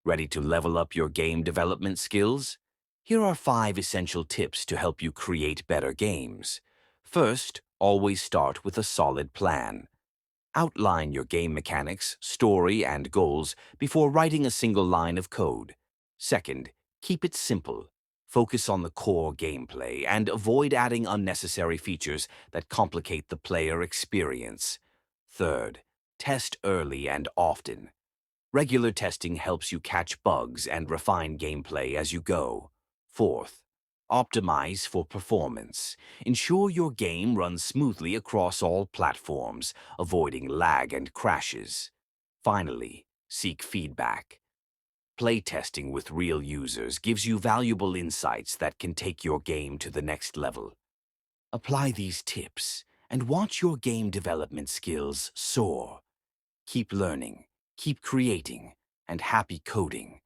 Ready to level up your game development skills? Here are 5 essential tips to help you create better games. First, always start with a solid plan. Outline your game mechanics, story, and goals before writing a single line of code. Second, keep it simple. Focus on the core gameplay and avoid adding unnecessary features that complicate the player experience. Third, test early and often. Regular testing helps you catch bugs and refine gameplay as you go. Fourth, optimize for performance. Ensure your game runs smoothly across all platforms, avoiding lag and crashes. Finally, seek feedback. Playtesting with real users gives you valuable insights that can take your game to the next level. Apply these tips and watch your game development skills soar. Keep learning, keep creating, and happy coding.